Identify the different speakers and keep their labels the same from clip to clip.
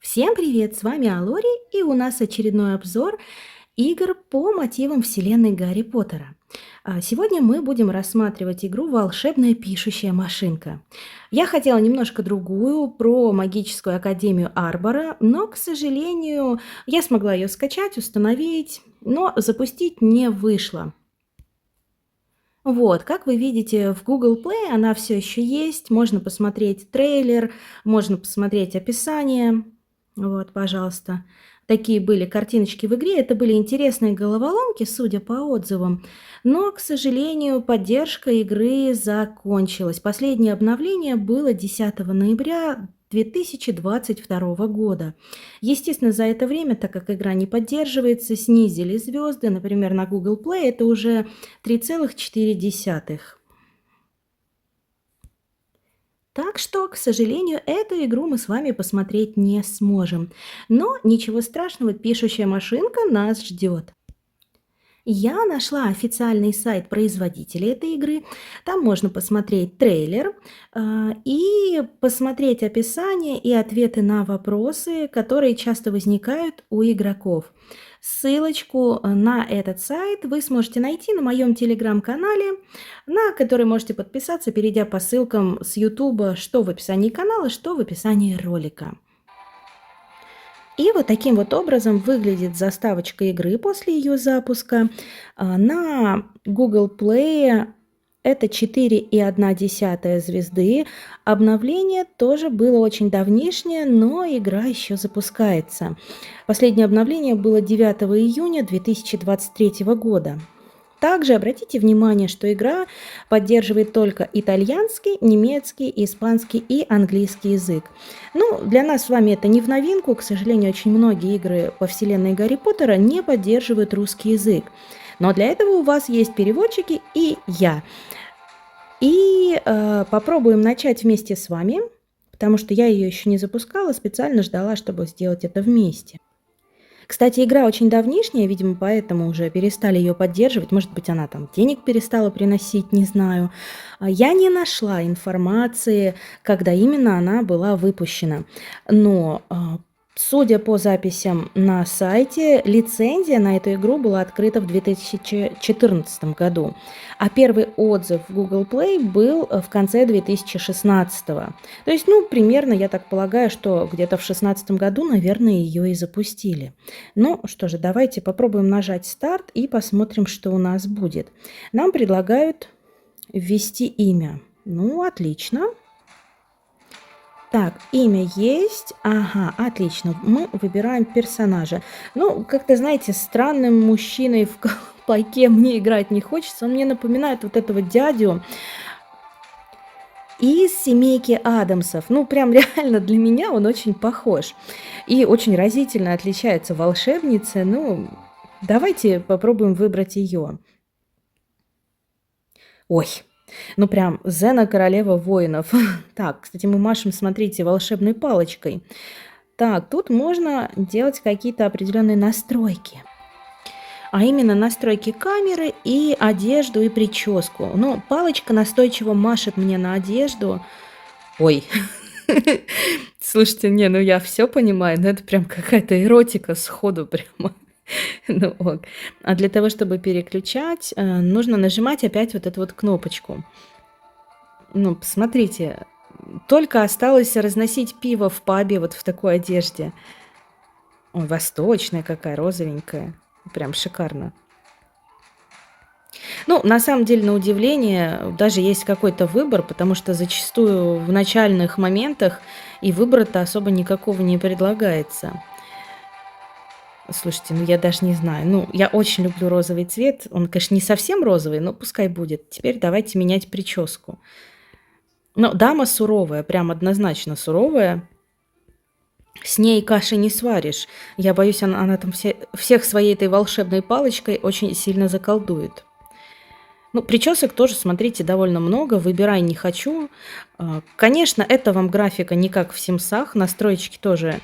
Speaker 1: Всем привет! С вами Алори, и у нас очередной обзор игр по мотивам вселенной Гарри Поттера. Сегодня мы будем рассматривать игру «Волшебная пишущая машинка». Я хотела немножко другую, про магическую академию Арбора, но, к сожалению, я смогла ее скачать, установить, но запустить не вышло. Вот, как вы видите, в Google Play она все еще есть. Можно посмотреть трейлер, можно посмотреть описание. Вот, пожалуйста. Такие были картиночки в игре. Это были интересные головоломки, судя по отзывам. Но, к сожалению, поддержка игры закончилась. Последнее обновление было 10 ноября 2022 года. Естественно, за это время, так как игра не поддерживается, снизили звезды. Например, на Google Play это уже 3,4. Так что, к сожалению, эту игру мы с вами посмотреть не сможем. Но ничего страшного, пишущая машинка нас ждет. Я нашла официальный сайт производителя этой игры. Там можно посмотреть трейлер и посмотреть описание и ответы на вопросы, которые часто возникают у игроков. Ссылочку на этот сайт вы сможете найти на моем телеграм-канале, на который можете подписаться, перейдя по ссылкам с YouTube, что в описании канала, что в описании ролика. И вот таким вот образом выглядит заставочка игры после ее запуска. На Google Play это 4,1 звезды. Обновление тоже было очень давнишнее, но игра еще запускается. Последнее обновление было 9 июня 2023 года. Также обратите внимание, что игра поддерживает только итальянский, немецкий, испанский и английский язык. Ну, для нас с вами это не в новинку. К сожалению, очень многие игры по вселенной Гарри Поттера не поддерживают русский язык. Но для этого у вас есть переводчики и я. И попробуем начать вместе с вами, потому что я ее еще не запускала, специально ждала, чтобы сделать это вместе. Кстати, игра очень давнишняя, видимо, поэтому уже перестали ее поддерживать. Может быть, она там денег перестала приносить, не знаю. Я не нашла информации, когда именно она была выпущена. Но, судя по записям на сайте, лицензия на эту игру была открыта в 2014 году. А первый отзыв в Google Play был в конце 2016. То есть, примерно, я так полагаю, что где-то в 2016 году, наверное, ее и запустили. Ну что же, давайте попробуем нажать старт и посмотрим, что у нас будет. Нам предлагают ввести имя. Ну, отлично. Так, имя есть. Ага, отлично. Мы выбираем персонажа. Ну, как-то, знаете, странным мужчиной в колпаке мне играть не хочется. Он мне напоминает вот этого дядю из семейки Адамсов. Ну, прям реально для меня он очень похож. И очень разительно отличается волшебница. Ну, давайте попробуем выбрать ее. Ой, ну прям Зена королева воинов. Так, кстати, мы машем, смотрите, волшебной палочкой. Так, тут можно делать какие-то определенные настройки. А именно настройки камеры и одежду и прическу. Ну, палочка настойчиво машет мне на одежду. Ой, слушайте, не, ну я все понимаю, но это прям какая-то эротика сходу прямо. Ну ок. А для того, чтобы переключать, нужно нажимать опять вот эту вот кнопочку. Ну, посмотрите, только осталось разносить пиво в пабе вот в такой одежде. Ой, восточная какая, розовенькая. Прям шикарно. Ну, на самом деле, на удивление, даже есть какой-то выбор, потому что зачастую в начальных моментах и выбора-то особо никакого не предлагается. Слушайте, ну я даже не знаю. Ну, я очень люблю розовый цвет. Он, конечно, не совсем розовый, но пускай будет. Теперь давайте менять прическу. Но дама суровая, прям однозначно суровая. С ней каши не сваришь. Я боюсь, она там всех своей этой волшебной палочкой очень сильно заколдует. Ну, причесок тоже, смотрите, довольно много. Выбирай не хочу. Конечно, это вам графика не как в Симсах. Настройки тоже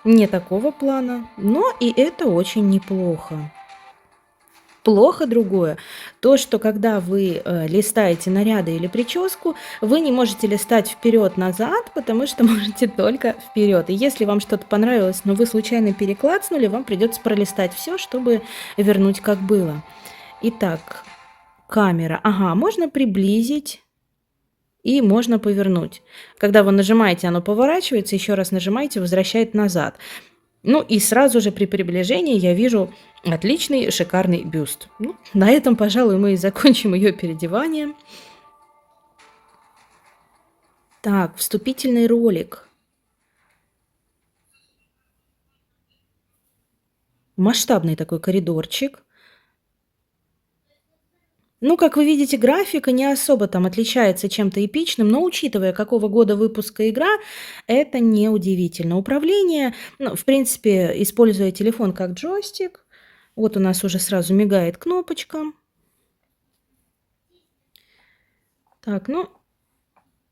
Speaker 1: не такого плана. Но и это очень неплохо. Плохо другое. То, что когда вы, листаете наряды или прическу, вы не можете листать вперед-назад, потому что можете только вперед. И если вам что-то понравилось, но вы случайно переклацнули, вам придется пролистать все, чтобы вернуть как было. Итак, камера. Ага, можно приблизить и можно повернуть. Когда вы нажимаете, оно поворачивается, еще раз нажимаете, возвращает назад. Ну и сразу же при приближении я вижу отличный, шикарный бюст. Ну, на этом, пожалуй, мы и закончим ее переодевание. Так, вступительный ролик. Масштабный такой коридорчик. Ну, как вы видите, графика не особо там отличается чем-то эпичным, но учитывая, какого года выпуска игра, это неудивительно. Управление, ну, в принципе, используя телефон как джойстик, вот у нас уже сразу мигает кнопочка. Так, ну,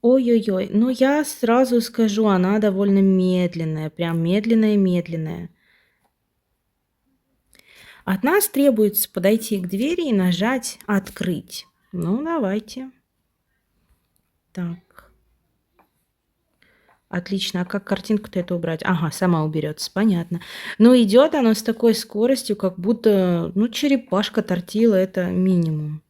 Speaker 1: ой-ой-ой, ну я сразу скажу, она довольно медленная, прям медленная-медленная. От нас требуется подойти к двери и нажать «Открыть». Ну, давайте. Так. Отлично. А как картинку-то это убрать? Ага, сама уберется, понятно. Но идет она с такой скоростью, как будто, ну, черепашка тортила, это минимум.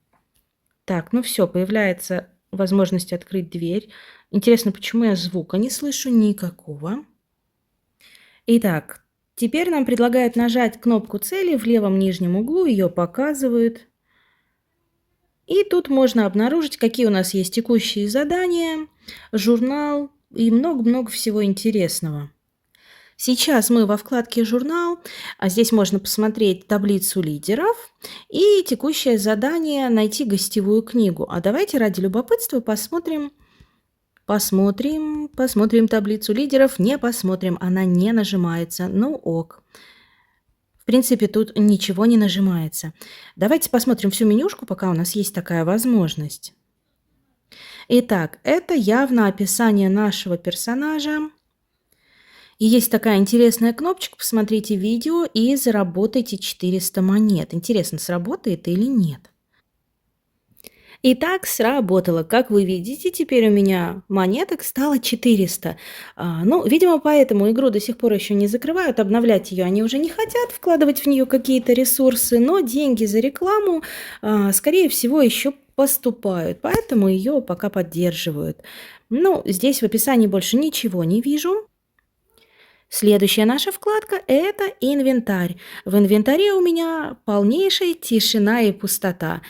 Speaker 1: Так, ну все, появляется возможность открыть дверь. Интересно, почему я звука не слышу никакого? Итак, теперь нам предлагают нажать кнопку цели в левом нижнем углу, ее показывают. И тут можно обнаружить, какие у нас есть текущие задания, журнал и много-много всего интересного. Сейчас мы во вкладке «Журнал», а здесь можно посмотреть таблицу лидеров и текущее задание «Найти гостевую книгу». А давайте ради любопытства посмотрим таблицу лидеров. Не посмотрим, она не нажимается. Ну ок. В принципе, тут ничего не нажимается. Давайте посмотрим всю менюшку, пока у нас есть такая возможность. Итак, это явно описание нашего персонажа. И есть такая интересная кнопочка «Посмотрите видео и заработайте 400 монет». Интересно, сработает или нет? Итак, сработало. Как вы видите, теперь у меня монеток стало 400. Ну, видимо, поэтому игру до сих пор еще не закрывают. Обновлять ее они уже не хотят, вкладывать в нее какие-то ресурсы, но деньги за рекламу, скорее всего, еще поступают. Поэтому ее пока поддерживают. Ну, здесь в описании больше ничего не вижу. Следующая наша вкладка – это инвентарь. В инвентаре у меня полнейшая тишина и пустота.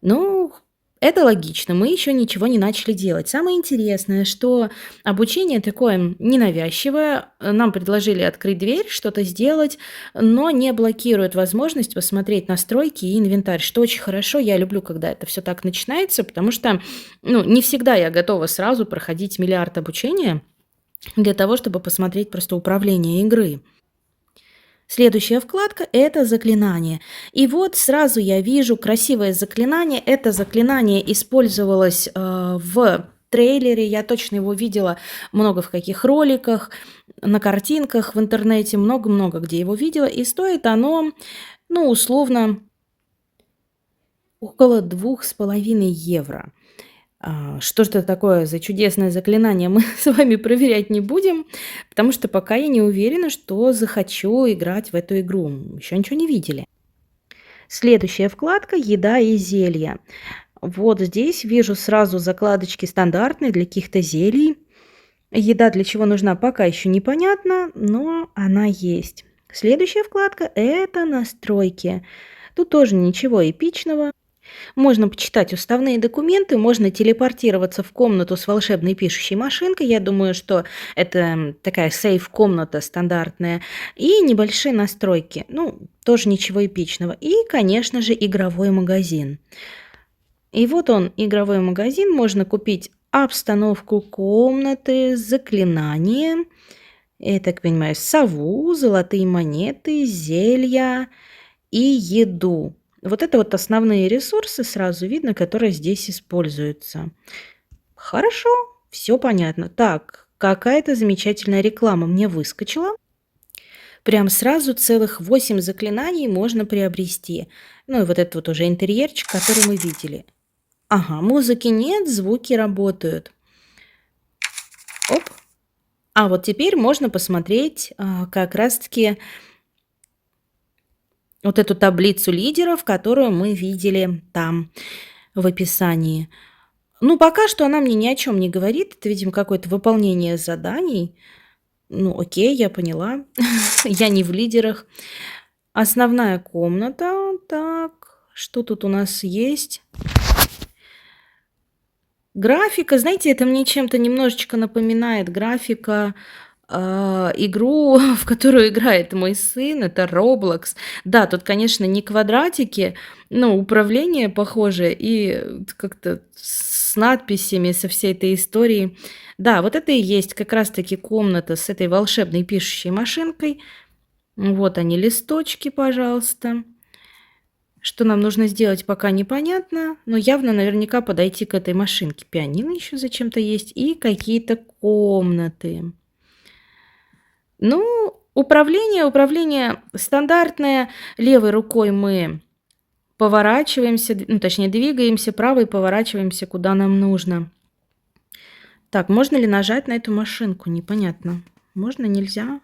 Speaker 1: Ну, это логично, мы еще ничего не начали делать. Самое интересное, что обучение такое ненавязчивое. Нам предложили открыть дверь, что-то сделать, но не блокирует возможность посмотреть настройки и инвентарь, что очень хорошо. Я люблю, когда это все так начинается, потому что ну, не всегда я готова сразу проходить миллиард обучения для того, чтобы посмотреть просто управление игры. Следующая вкладка – это заклинание. И вот сразу я вижу красивое заклинание. Это заклинание использовалось в трейлере. Я точно его видела много в каких роликах, на картинках в интернете, много-много где его видела. И стоит оно, ну, условно, около 2,5 евро. Что же это такое за чудесное заклинание, мы с вами проверять не будем, потому что пока я не уверена, что захочу играть в эту игру. Еще ничего не видели. Следующая вкладка – еда и зелья. Вот здесь вижу сразу закладочки стандартные для каких-то зелий. Еда для чего нужна, пока еще непонятно, но она есть. Следующая вкладка – это настройки. Тут тоже ничего эпичного. Можно почитать уставные документы, можно телепортироваться в комнату с волшебной пишущей машинкой. Я думаю, что это такая сейф-комната стандартная. И небольшие настройки. Ну, тоже ничего эпичного. И, конечно же, игровой магазин. И вот он, игровой магазин. Можно купить обстановку комнаты, заклинания. Я так понимаю, сову, золотые монеты, зелья и еду. Вот это вот основные ресурсы, сразу видно, которые здесь используются. Хорошо, все понятно. Так, какая-то замечательная реклама мне выскочила. Прям сразу целых 8 заклинаний можно приобрести. Ну и вот этот вот уже интерьерчик, который мы видели. Ага, музыки нет, звуки работают. Оп. А вот теперь можно посмотреть как раз-таки вот эту таблицу лидеров, которую мы видели там в описании. Ну, пока что она мне ни о чем не говорит. Это, видимо, какое-то выполнение заданий. Ну, окей, я поняла. Я не в лидерах. Основная комната. Так, что тут у нас есть? Графика, знаете, это мне чем-то немножечко напоминает графика игру, в которую играет мой сын, это Roblox. Да, тут, конечно, не квадратики, но управление похоже и как-то с надписями, со всей этой историей. Да, вот это и есть как раз-таки комната с этой волшебной пишущей машинкой. Вот они, листочки, пожалуйста. Что нам нужно сделать, пока непонятно, но явно наверняка подойти к этой машинке. Пианино еще зачем-то есть и какие-то комнаты. Ну, управление стандартное. Левой рукой мы поворачиваемся, ну, точнее, двигаемся, правой поворачиваемся, куда нам нужно. Так, можно ли нажать на эту машинку? Непонятно. Можно, нельзя?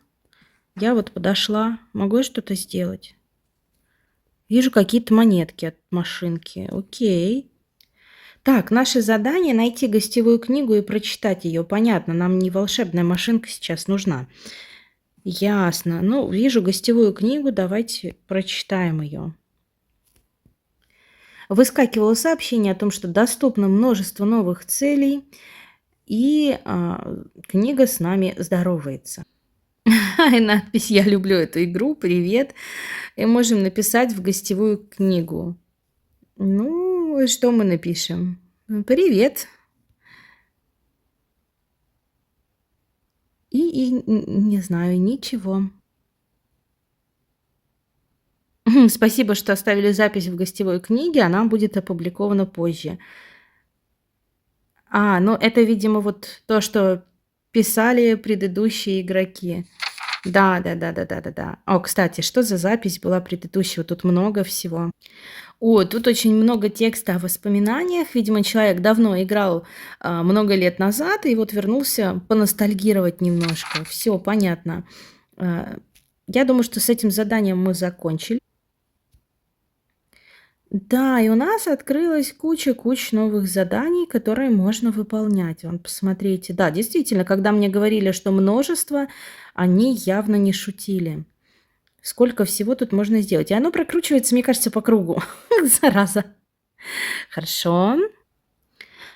Speaker 1: Я вот подошла. Могу я что-то сделать? Вижу какие-то монетки от машинки. Окей. Так, наше задание — найти гостевую книгу и прочитать ее. Понятно, нам не волшебная машинка сейчас нужна. Ясно. Ну, вижу гостевую книгу, давайте прочитаем ее. Выскакивало сообщение о том, что доступно множество новых целей, и книга с нами здоровается. И надпись «Я люблю эту игру, привет». И можем написать в гостевую книгу. Ну, и что мы напишем? Привет. И не знаю, ничего. Спасибо, что оставили запись в гостевой книге, она будет опубликована позже. Ну это, видимо, вот то, что писали предыдущие игроки. Да. О, кстати, что за запись была предыдущего? Тут много всего. О, тут очень много текста о воспоминаниях. Видимо, человек давно играл много лет назад и вот вернулся поностальгировать немножко. Все понятно. Я думаю, что с этим заданием мы закончили. Да, и у нас открылась куча новых заданий, которые можно выполнять. Вон, посмотрите. Да, действительно, когда мне говорили, что множество, они явно не шутили. Сколько всего тут можно сделать. И оно прокручивается, мне кажется, по кругу. Зараза. Хорошо.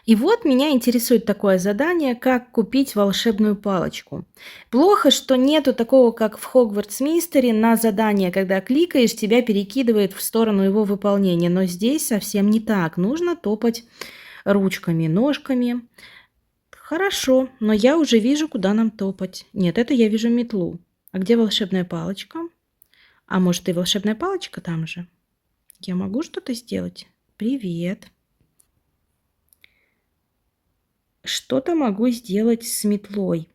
Speaker 1: И вот меня интересует такое задание, как купить волшебную палочку. Плохо, что нету такого, как в Хогвартс Мистере, на задание, когда кликаешь, тебя перекидывает в сторону его выполнения. Но здесь совсем не так. Нужно топать ручками, ножками. Хорошо, но я уже вижу, куда нам топать. Нет, это я вижу метлу. А где волшебная палочка? А может, и волшебная палочка там же? Я могу что-то сделать? Привет. Что-то могу сделать с метлой.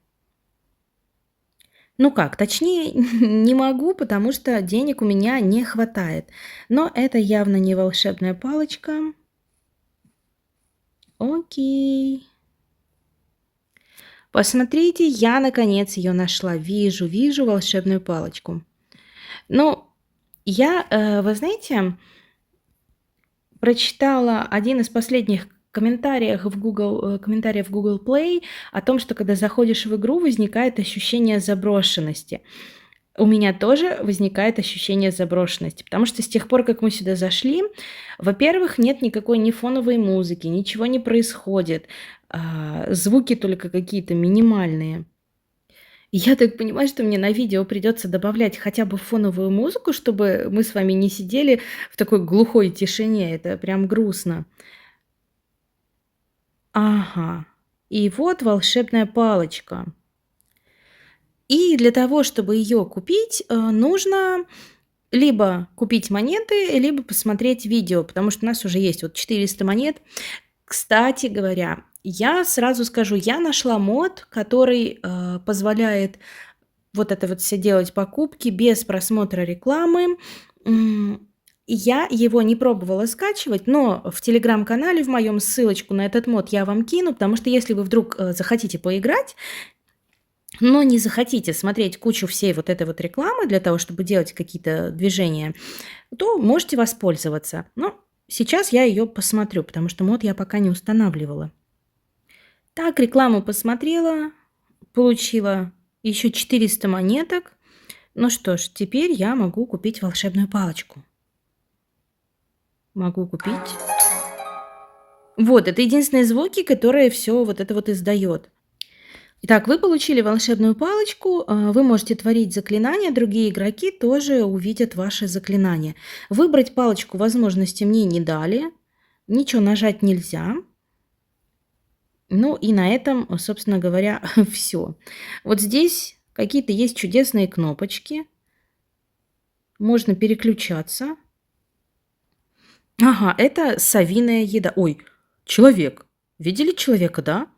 Speaker 1: Ну как, точнее, не могу, потому что денег у меня не хватает. Но это явно не волшебная палочка. Окей. Посмотрите, я наконец ее нашла. Вижу волшебную палочку. Ну, вы знаете, прочитала один из последних комментариев в Google Play о том, что когда заходишь в игру, возникает ощущение заброшенности. У меня тоже возникает ощущение заброшенности, потому что с тех пор, как мы сюда зашли, во-первых, нет никакой ни фоновой музыки, ничего не происходит, звуки только какие-то минимальные. И я так понимаю, что мне на видео придется добавлять хотя бы фоновую музыку, чтобы мы с вами не сидели в такой глухой тишине. Это прям грустно. Ага. И вот волшебная палочка. И для того, чтобы ее купить, нужно либо купить монеты, либо посмотреть видео, потому что у нас уже есть вот 400 монет. Кстати говоря, я сразу скажу, я нашла мод, который позволяет вот это вот все делать покупки без просмотра рекламы. М, я его не пробовала скачивать, но в телеграм-канале в моем ссылочку на этот мод я вам кину, потому что если вы вдруг захотите поиграть, но не захотите смотреть кучу всей вот этой вот рекламы для того, чтобы делать какие-то движения, то можете воспользоваться. Но сейчас я ее посмотрю, потому что мод я пока не устанавливала. Так, рекламу посмотрела, получила еще 400 монеток. Ну что ж, теперь я могу купить волшебную палочку. Могу купить. Вот, это единственные звуки, которые все вот это вот издает. Итак, вы получили волшебную палочку, вы можете творить заклинания, другие игроки тоже увидят ваши заклинания. Выбрать палочку возможности мне не дали, ничего нажать нельзя. Ну и на этом, собственно говоря, все. Вот здесь какие-то есть чудесные кнопочки. Можно переключаться. Ага, это совиная еда. Ой, человек. Видели человека, да?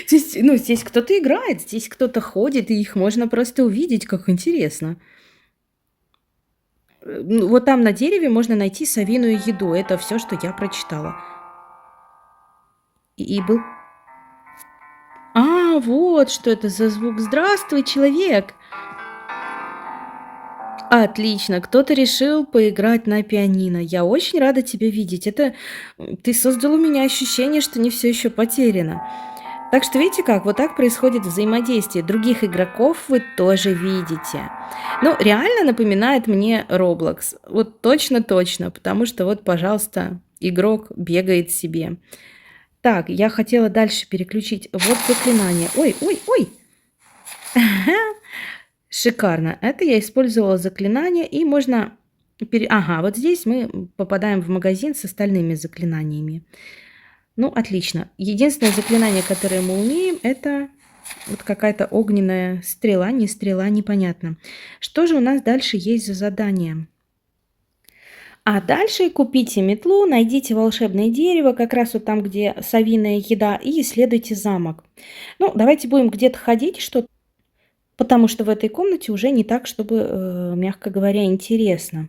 Speaker 1: Здесь, ну, здесь кто-то играет, здесь кто-то ходит, и их можно просто увидеть, как интересно. Ну, вот там на дереве можно найти совиную еду. Это все, что я прочитала. И был... А, вот что это за звук. Здравствуй, человек! Отлично, кто-то решил поиграть на пианино. Я очень рада тебя видеть. Ты создал у меня ощущение, что не все еще потеряно. Так что видите как, вот так происходит взаимодействие. Других игроков вы тоже видите. Ну, реально напоминает мне Roblox. Вот точно-точно, потому что вот, пожалуйста, игрок бегает себе. Так, я хотела дальше переключить. Вот заклинание. Ой, ой, ой! Шикарно. Это я использовала заклинание, и можно... Ага, вот здесь мы попадаем в магазин с остальными заклинаниями. Ну, отлично. Единственное заклинание, которое мы умеем, это вот какая-то огненная стрела, не стрела, непонятно. Что же у нас дальше есть за задание? А дальше купите метлу, найдите волшебное дерево, как раз вот там, где совиная еда, и исследуйте замок. Ну, давайте будем где-то ходить, что потому что в этой комнате уже не так, чтобы, мягко говоря, интересно.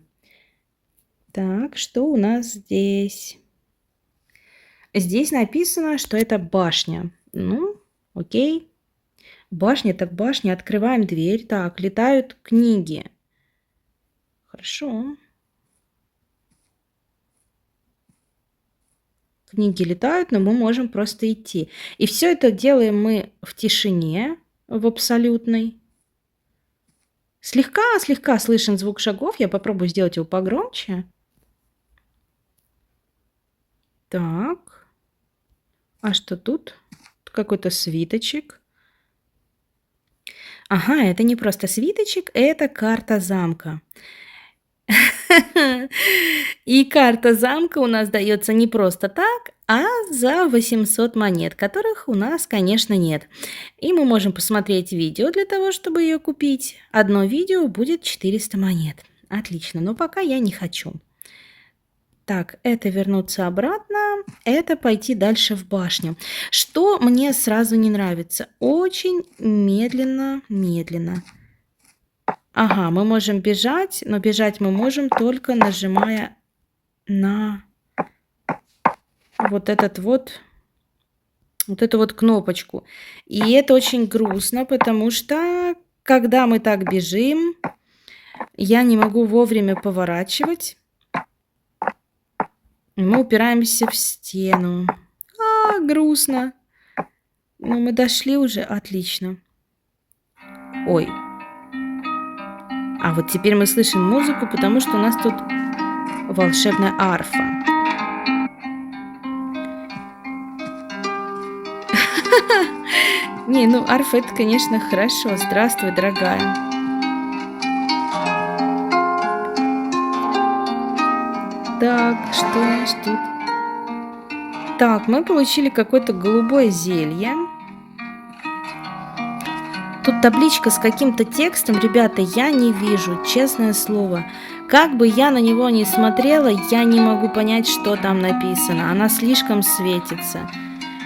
Speaker 1: Так, что у нас здесь? Здесь написано, что это башня. Ну, окей. Башня так башня. Открываем дверь. Так, летают книги. Хорошо. Книги летают, но мы можем просто идти. И все это делаем мы в тишине, в абсолютной. Слегка слышен звук шагов. Я попробую сделать его погромче. Так. А что тут? Какой-то свиточек. Ага, это не просто свиточек, это карта замка. И карта замка у нас дается не просто так, а за 800 монет, которых у нас, конечно, нет. И мы можем посмотреть видео для того, чтобы ее купить. Одно видео будет 400 монет. Отлично, но пока я не хочу. Так, это вернуться обратно, это пойти дальше в башню. Что мне сразу не нравится? Очень медленно. Ага, мы можем бежать, но бежать мы можем только нажимая на вот эту вот кнопочку. И это очень грустно, потому что когда мы так бежим, я не могу вовремя поворачивать. Мы упираемся в стену. Грустно. Но мы дошли уже. Отлично. Ой. А вот теперь мы слышим музыку, потому что у нас тут волшебная арфа. Не, ну арфа это, конечно, хорошо. Здравствуй, дорогая. Так, что у нас тут? Так, мы получили какое-то голубое зелье. Тут табличка с каким-то текстом, ребята, я не вижу, честное слово. Как бы я на него ни смотрела, я не могу понять, что там написано. Она слишком светится.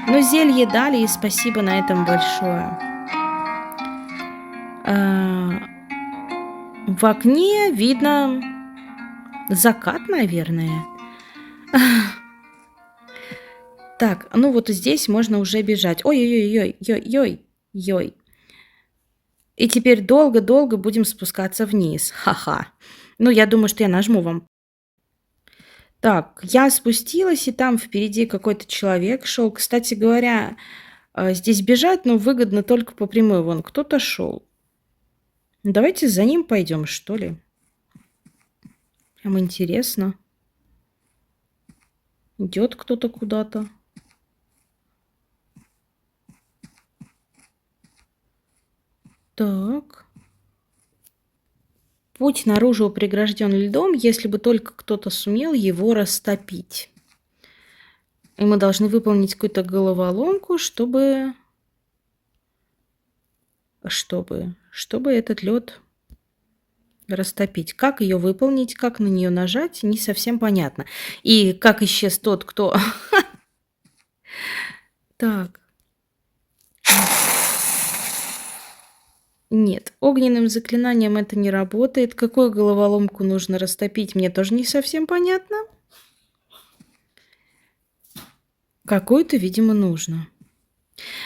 Speaker 1: Но зелье дали, и спасибо на этом большое. А, в окне видно закат, наверное. Так, ну вот здесь можно уже бежать. Ой-ой-ой-ой-ой-ой-ой. И теперь долго-долго будем спускаться вниз. Ха-ха. Ну, я думаю, что я нажму вам. Так, я спустилась, и там впереди какой-то человек шел. Кстати говоря, здесь бежать, ну, выгодно только по прямой. Вон кто-то шел. Давайте за ним пойдем, что ли. Прям интересно. Идет кто-то куда-то. Так. Путь наружу прегражден льдом, если бы только кто-то сумел его растопить. И мы должны выполнить какую-то головоломку, чтобы этот лед растопить. Как ее выполнить, как на нее нажать, не совсем понятно. И как исчез тот, кто... Так. Нет, огненным заклинанием это не работает. Какую головоломку нужно растопить, мне тоже не совсем понятно. Какую-то, видимо, нужно.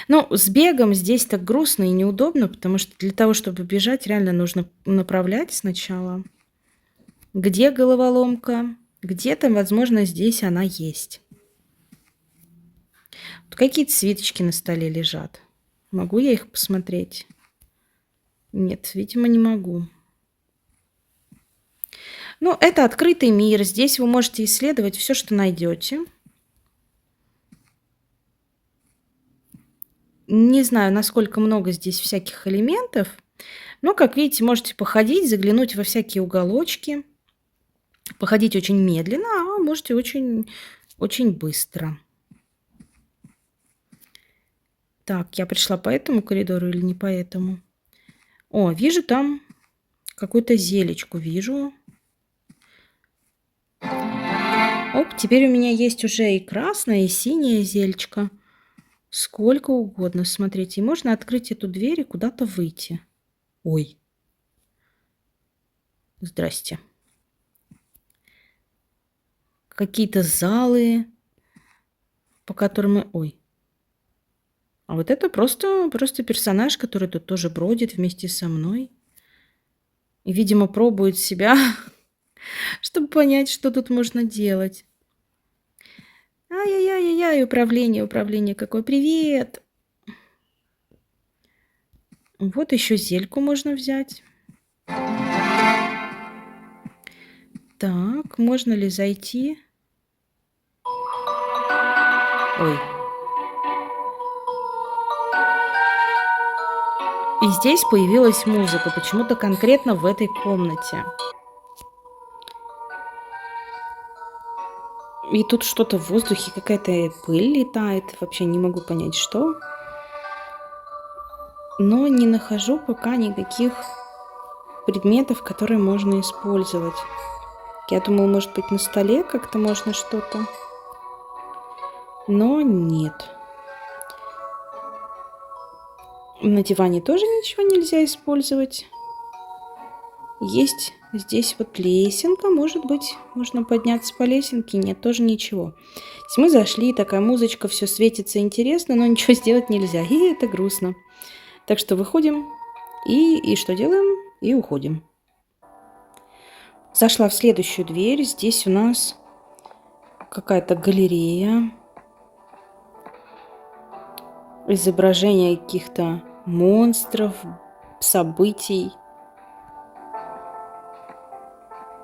Speaker 1: Ну, с бегом здесь так грустно и неудобно, потому что для того, чтобы бежать, реально нужно направлять сначала. Где головоломка? Где-то, возможно, здесь она есть. Вот какие-то свиточки на столе лежат. Могу я их посмотреть? Нет, видимо, не могу. Ну, это открытый мир. Здесь вы можете исследовать все, что найдете. Не знаю, насколько много здесь всяких элементов. Но, как видите, можете походить, заглянуть во всякие уголочки. Походить очень медленно, а можете очень, очень быстро. Так, я пришла по этому коридору или не по этому? О, вижу там какую-то зелечку, вижу. Оп, теперь у меня есть уже и красная, и синяя зельчка. Сколько угодно, смотрите. И можно открыть эту дверь и куда-то выйти. Ой. Здрасте. Какие-то залы, по которым мы... Ой. А вот это просто персонаж, который тут тоже бродит вместе со мной. И, видимо, пробует себя, чтобы понять, что тут можно делать. Ай-яй-яй-яй, управление какое. Привет! Вот еще зельку можно взять. Так, можно ли зайти? Ой. И здесь появилась музыка, почему-то конкретно в этой комнате. И тут что-то в воздухе, какая-то пыль летает. Вообще не могу понять, что. Но не нахожу пока никаких предметов, которые можно использовать. Я думала, может быть, на столе как-то можно что-то. Но нет. На диване тоже ничего нельзя использовать. Есть здесь вот лесенка, может быть, можно подняться по лесенке. Нет, тоже ничего. То есть мы зашли, такая музычка, все светится интересно, но ничего сделать нельзя. И это грустно. Так что выходим и что делаем? И уходим. Зашла в следующую дверь. Здесь у нас какая-то галерея. Изображение каких-то монстров, событий.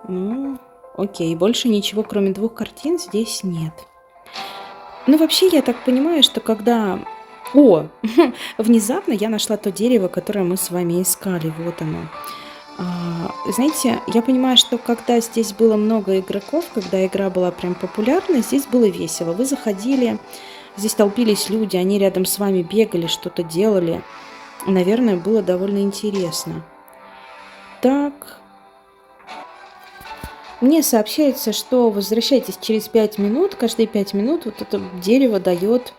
Speaker 1: Ну, окей, больше ничего, кроме 2 картин, здесь нет. Ну, вообще, я так понимаю, что когда... О, внезапно я нашла то дерево, которое мы с вами искали. Вот оно. Знаете, я понимаю, что когда здесь было много игроков, когда игра была прям популярна, здесь было весело. Вы заходили, здесь толпились люди, они рядом с вами бегали, что-то делали. Наверное, было довольно интересно. Так. Мне сообщается, что возвращайтесь через 5 минут. Каждые 5 минут вот это дерево дает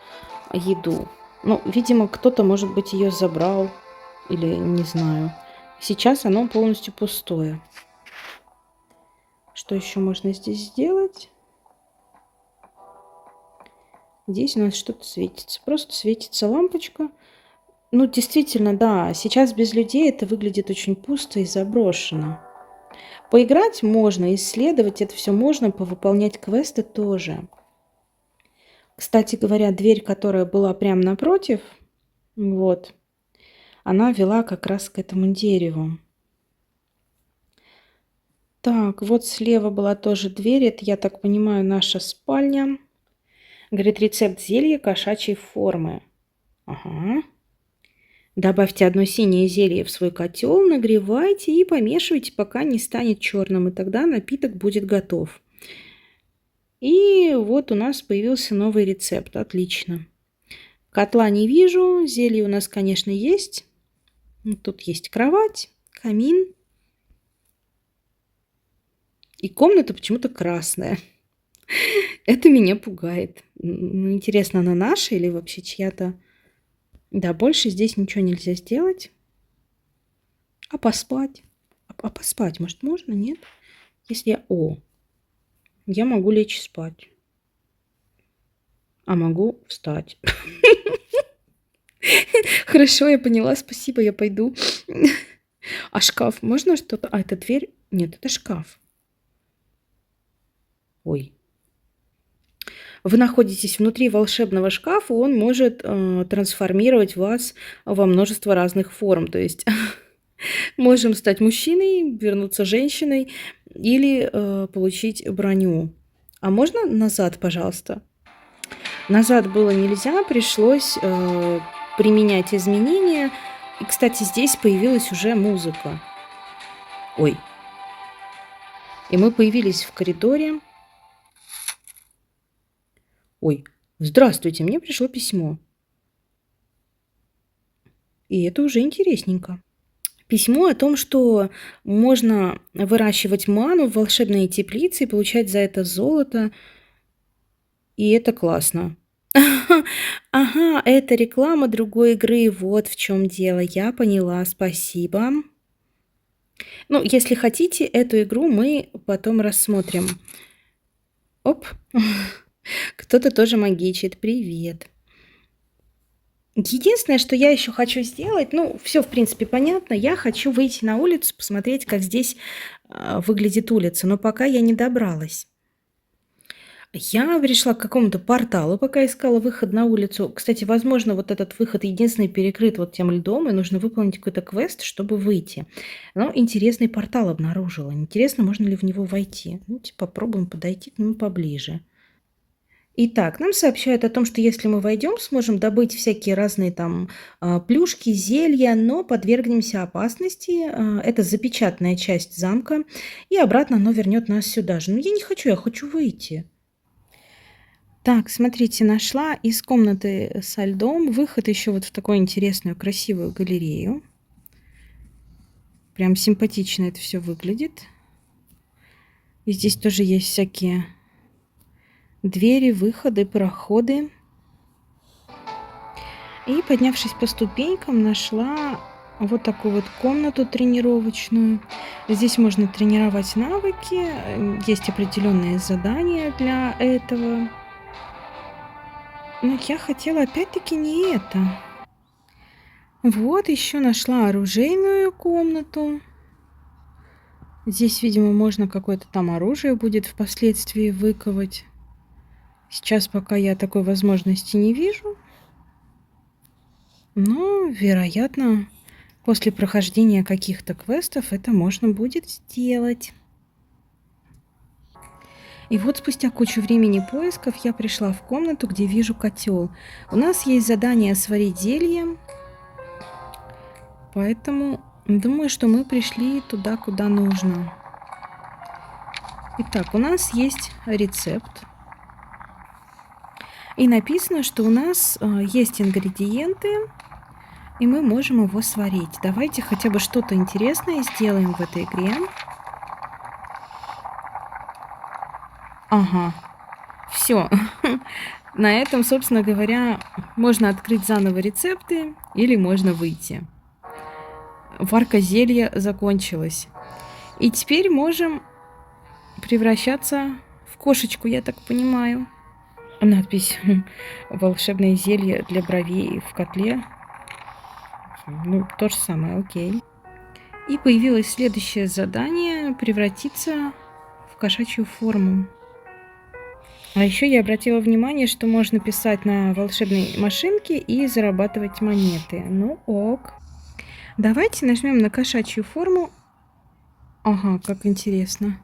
Speaker 1: еду. Ну, видимо, кто-то, может быть, ее забрал. Или не знаю. Сейчас оно полностью пустое. Что еще можно здесь сделать? Здесь у нас что-то светится. Просто светится лампочка. Ну, действительно, да, сейчас без людей это выглядит очень пусто и заброшено. Поиграть можно, исследовать это все можно, повыполнять квесты тоже. Кстати говоря, дверь, которая была прямо напротив, вот, она вела как раз к этому дереву. Так, вот слева была тоже дверь. Это, я так понимаю, наша спальня. Говорит, рецепт зелья кошачьей формы. Ага. Добавьте одно синее зелье в свой котел, нагревайте и помешивайте, пока не станет черным, и тогда напиток будет готов. И вот у нас появился новый рецепт. Отлично. Котла не вижу. Зелье у нас, конечно, есть. Тут есть кровать, камин. И комната почему-то красная. Это меня пугает. Ну, интересно, она наша или вообще чья-то? Да, больше здесь ничего нельзя сделать. А поспать? А поспать, может, можно, нет? Если я... О, я могу лечь спать. А могу встать. Хорошо, я поняла, спасибо, я пойду. А шкаф, можно что-то? А, это дверь? Нет, это шкаф. Ой. Вы находитесь внутри волшебного шкафа, он может трансформировать вас во множество разных форм. То есть можем стать мужчиной, вернуться женщиной или получить броню. А можно назад, пожалуйста? Назад было нельзя, пришлось применять изменения. И, кстати, здесь появилась уже музыка. Ой. И мы появились в коридоре. Ой, здравствуйте, мне пришло письмо. И это уже интересненько. Письмо о том, что можно выращивать ману в волшебной теплице и получать за это золото. И это классно. Ага, это реклама другой игры. Вот в чем дело. Я поняла, спасибо. Ну, если хотите, эту игру мы потом рассмотрим. Оп. Кто-то тоже магичит. Привет. Единственное, что я еще хочу сделать, ну, все в принципе понятно, я хочу выйти на улицу, посмотреть, как здесь выглядит улица, но пока я не добралась. Я пришла к какому-то порталу, пока искала выход на улицу. Кстати, возможно, вот этот выход единственный перекрыт вот тем льдом, и нужно выполнить какой-то квест, чтобы выйти. Но интересный портал обнаружила. Интересно, можно ли в него войти. Ну, типа, попробуем подойти к нему поближе. Итак, нам сообщают о том, что если мы войдем, сможем добыть всякие разные там плюшки, зелья, но подвергнемся опасности. Это запечатанная часть замка, и обратно оно вернет нас сюда же. Но я не хочу, я хочу выйти. Так, смотрите, нашла из комнаты со льдом выход еще вот в такую интересную, красивую галерею. Прям симпатично это все выглядит. И здесь тоже есть всякие двери, выходы, проходы. И, поднявшись по ступенькам, нашла вот такую вот комнату тренировочную. Здесь можно тренировать навыки. Есть определенные задания для этого. Но я хотела опять-таки не это. Вот еще нашла оружейную комнату. Здесь, видимо, можно какое-то там оружие будет впоследствии выковать. Сейчас пока я такой возможности не вижу. Но, вероятно, после прохождения каких-то квестов это можно будет сделать. И вот спустя кучу времени поисков я пришла в комнату, где вижу котел. У нас есть задание сварить зелье. Поэтому думаю, что мы пришли туда, куда нужно. Итак, у нас есть рецепт. И написано, что у нас есть ингредиенты, и мы можем его сварить. Давайте хотя бы что-то интересное сделаем в этой игре. Ага, все. На этом, собственно говоря, можно открыть заново рецепты или можно выйти. варка зелья закончилась. И теперь можем превращаться в кошечку, я так понимаю. Надпись «Волшебное зелье для бровей в котле». Ну, то же самое, окей. И появилось следующее задание – превратиться в кошачью форму. А еще я обратила внимание, что можно писать на волшебной машинке и зарабатывать монеты. Ну ок. Давайте нажмем на кошачью форму. Ага, как интересно.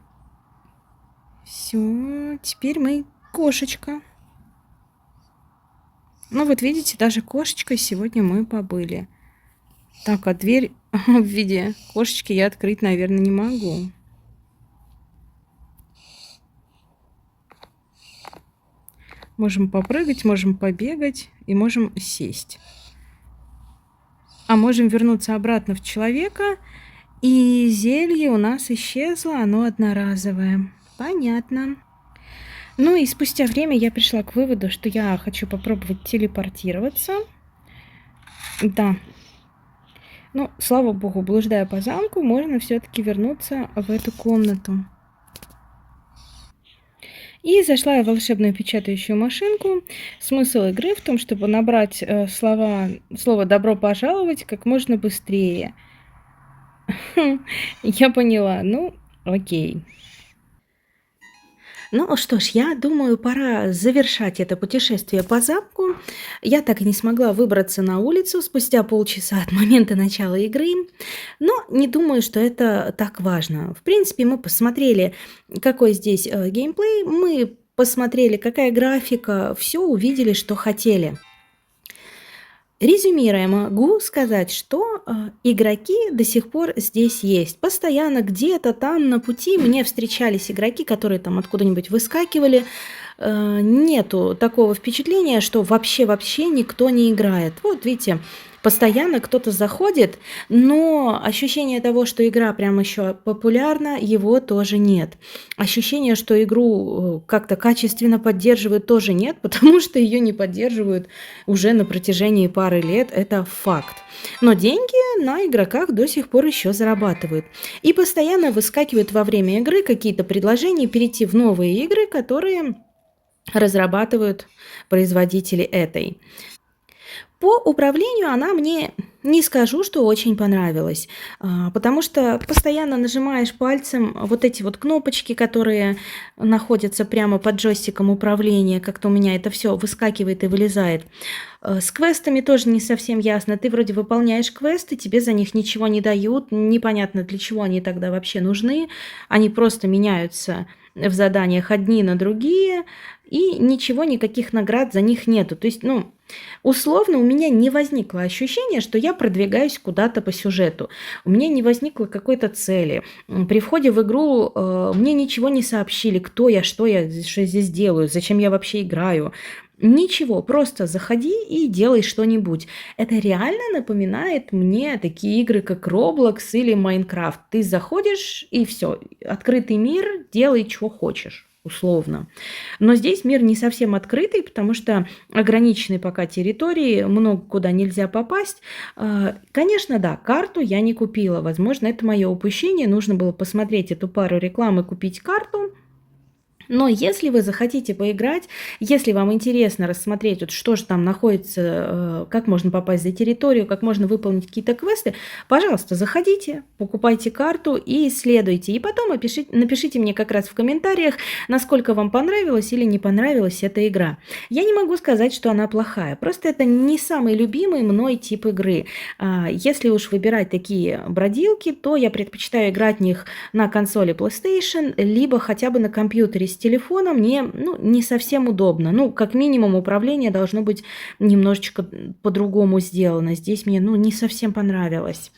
Speaker 1: Все, теперь мы кошечка. Ну вот видите, даже кошечкой сегодня мы побыли. Так, а дверь в виде кошечки я открыть, наверное, не могу. Можем попрыгать, можем побегать и можем сесть. А можем вернуться обратно в человека. И зелье у нас исчезло, оно одноразовое. Понятно. Ну и спустя время я пришла к выводу, что я хочу попробовать телепортироваться. Да. Ну, слава богу, блуждая по замку, можно все-таки вернуться в эту комнату. И зашла я в волшебную печатающую машинку. Смысл игры в том, чтобы набрать слово «добро пожаловать» как можно быстрее. Я поняла. Ну, окей. Ну что ж, я думаю, пора завершать это путешествие по замку. Я так и не смогла выбраться на улицу спустя полчаса от момента начала игры, но не думаю, что это так важно. В принципе, мы посмотрели, какой здесь геймплей, мы посмотрели, какая графика, все увидели, что хотели. Резюмируя, могу сказать, что игроки до сих пор здесь есть. Постоянно где-то там на пути мне встречались игроки, которые там откуда-нибудь выскакивали. Нету такого впечатления, что вообще никто не играет. Вот видите, постоянно кто-то заходит, но ощущение того, что игра прям еще популярна, его тоже нет. Ощущение, что игру как-то качественно поддерживают, тоже нет, потому что ее не поддерживают уже на протяжении пары лет, это факт. Но деньги на игроках до сих пор еще зарабатывают. И постоянно выскакивают во время игры какие-то предложения перейти в новые игры, которые разрабатывают производители этой. По управлению она мне, не скажу, что очень понравилась, потому что постоянно нажимаешь пальцем вот эти вот кнопочки, которые находятся прямо под джойстиком управления, как-то у меня это все выскакивает и вылезает. С квестами тоже не совсем ясно. Ты вроде выполняешь квесты, тебе за них ничего не дают, непонятно, для чего они тогда вообще нужны. Они просто меняются в заданиях одни на другие, и ничего, никаких наград за них нету. То есть, ну, условно, у меня не возникло ощущения, что я продвигаюсь куда-то по сюжету. У меня не возникло какой-то цели. При входе в игру мне ничего не сообщили, кто я, что здесь делаю, зачем я вообще играю. Ничего, просто заходи и делай что-нибудь. Это реально напоминает мне такие игры, как Roblox или Minecraft. Ты заходишь и все, открытый мир, делай, что хочешь. Условно. Но здесь мир не совсем открытый, потому что ограничены пока территории, много куда нельзя попасть. Конечно, да, карту я не купила. Возможно, это мое упущение. Нужно было посмотреть эту пару реклам и купить карту. Но если вы захотите поиграть, если вам интересно рассмотреть, вот что же там находится, как можно попасть за территорию, как можно выполнить какие-то квесты, пожалуйста, заходите, покупайте карту и исследуйте. И потом напишите мне как раз в комментариях, насколько вам понравилась или не понравилась эта игра. Я не могу сказать, что она плохая, просто это не самый любимый мной тип игры. Если уж выбирать такие бродилки, то я предпочитаю играть в них на консоли PlayStation, либо хотя бы на компьютере с телефона. Мне не совсем удобно. Как минимум, управление должно быть немножечко по-другому сделано. Здесь мне не совсем понравилось.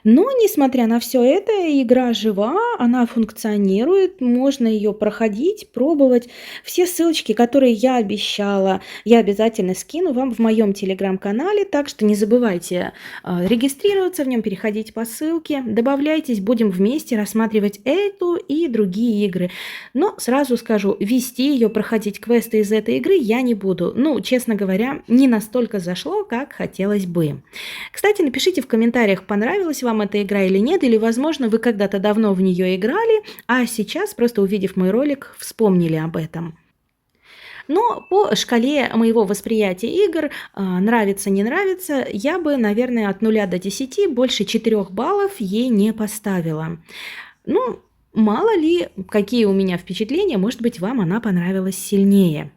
Speaker 1: Но, несмотря на все это, игра жива, она функционирует, можно ее проходить, пробовать. Все ссылочки, которые я обещала, я обязательно скину вам в моем телеграм-канале, так что не забывайте регистрироваться в нем, переходить по ссылке, добавляйтесь, будем вместе рассматривать эту и другие игры. Но сразу скажу, вести ее, проходить квесты из этой игры я не буду. Ну, честно говоря, не настолько зашло, как хотелось бы. Кстати, напишите в комментариях, понравилась вам эта игра или нет, или, возможно, вы когда-то давно в нее играли, а сейчас, просто увидев мой ролик, вспомнили об этом. Но по шкале моего восприятия игр, нравится, не нравится, я бы, наверное, от 0 до 10 больше 4 баллов ей не поставила. Ну, мало ли, какие у меня впечатления, может быть, вам она понравилась сильнее.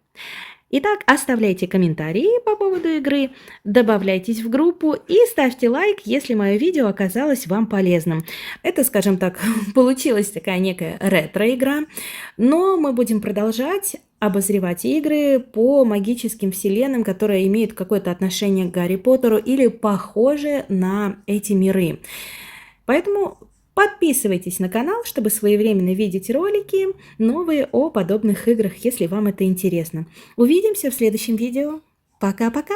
Speaker 1: Итак, оставляйте комментарии по поводу игры, добавляйтесь в группу и ставьте лайк, если мое видео оказалось вам полезным. Это, скажем так, получилась такая некая ретро-игра, но мы будем продолжать обозревать игры по магическим вселенным, которые имеют какое-то отношение к Гарри Поттеру или похожи на эти миры. Поэтому подписывайтесь на канал, чтобы своевременно видеть ролики новые о подобных играх, если вам это интересно. Увидимся в следующем видео. Пока-пока!